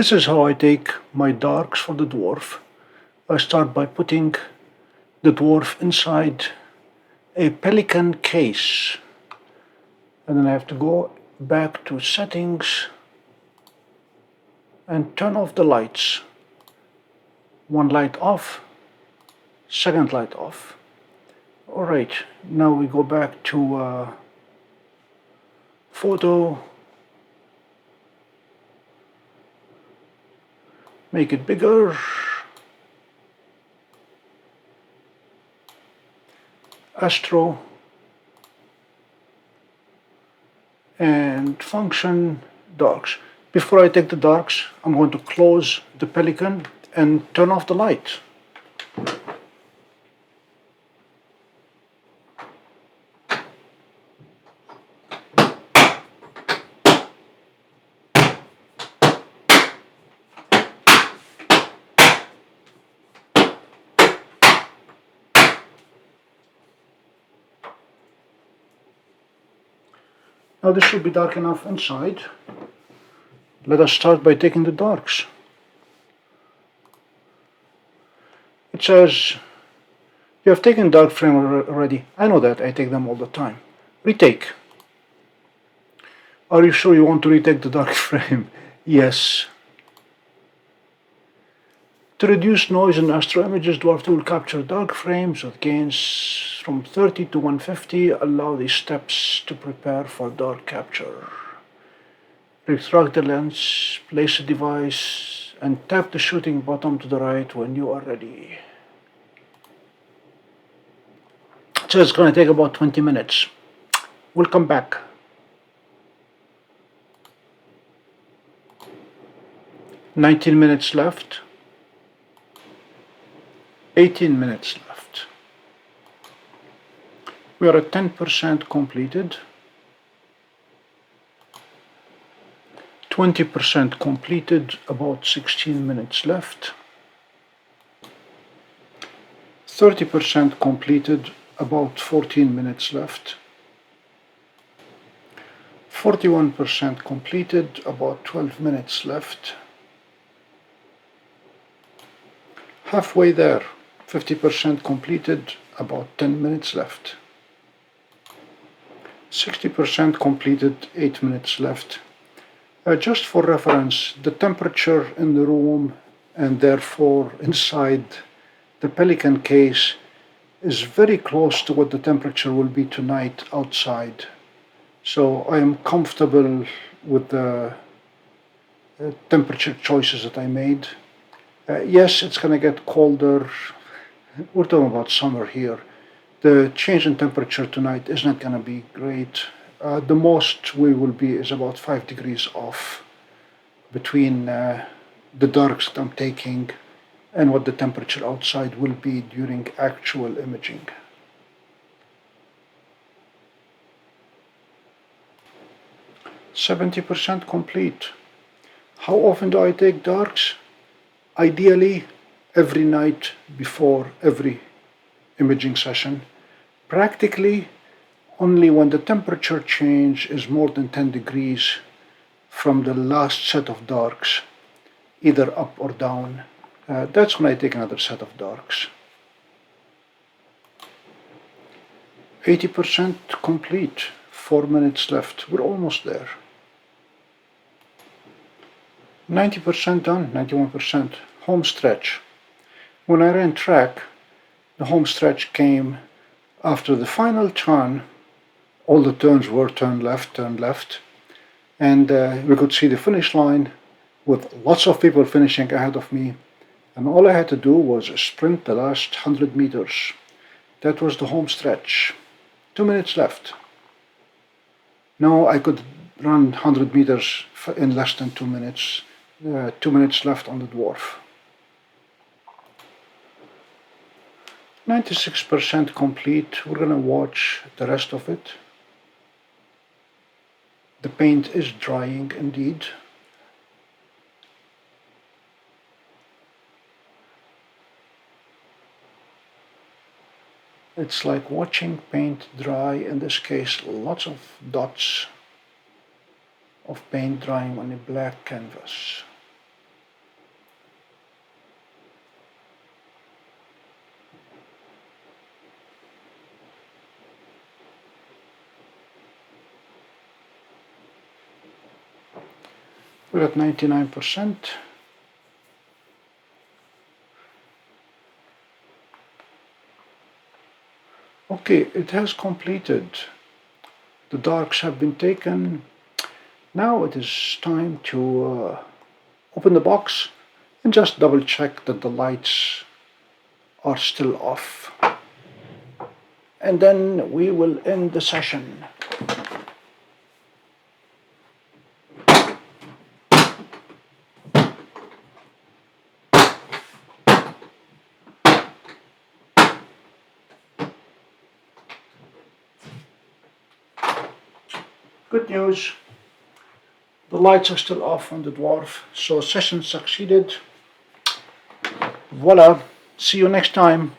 This is how I take my darks for the dwarf. I start by putting the dwarf inside a pelican case, and then I have to go back to settings and turn off the lights. One light off, second light off. Alright, now we go back to photo, make it bigger, astro, and function darks. Before I take the darks, I'm going to close the pelican and turn off the light. Now this should be dark enough inside. Let us start by taking the darks. It says, you have taken dark frame already. I know that, I take them all the time. Retake. Are you sure you want to retake the dark frame? Yes. To reduce noise in astro images, dwarf tool capture dark frames with gains from 30 to 150. Allow these steps to prepare for dark capture. Retract the lens, place the device, and tap the shooting button to the right when you are ready. So it's going to take about 20 minutes. We'll come back. "19 minutes left. 18 minutes left. We are at 10% completed. 20% completed, about 16 minutes left. 30% completed, about 14 minutes left. 41% completed, about 12 minutes left. Halfway there, 50% completed, about 10 minutes left. 60% completed, 8 minutes left. Just for reference, the temperature in the room and therefore inside the pelican case is very close to what the temperature will be tonight outside. So I am comfortable with the temperature choices that I made. Yes, it's going to get colder. We're talking about summer here. The change in temperature tonight is not going to be great. The most we will be is about 5 degrees off between the darks that I'm taking and what the temperature outside will be during actual imaging. "70% complete." How often do I take darks? Ideally, every night before every imaging session. Practically, only when the temperature change is more than 10 degrees from the last set of darks, either up or down. That's when I take another set of darks. 80% complete, 4 minutes left. We're almost there. 90% done, 91%. Home stretch. When I ran track, the home stretch came after the final turn. All the turns were turn left, and we could see the finish line with lots of people finishing ahead of me, and all I had to do was sprint the last 100 meters. That was the home stretch. 2 minutes left. Now I could run 100 meters in less than 2 minutes. 2 minutes left on the dwarf. 96% complete. We're going to watch the rest of it. The paint is drying indeed. It's like watching paint dry, in this case lots of dots of paint drying on a black canvas. We're at 99%. Okay, it has completed. The darks have been taken. Now it is time to open the box and just double check that the lights are still off. And then we will end the session. Good news, the lights are still off on the Dwarf, so session succeeded. Voila, see you next time.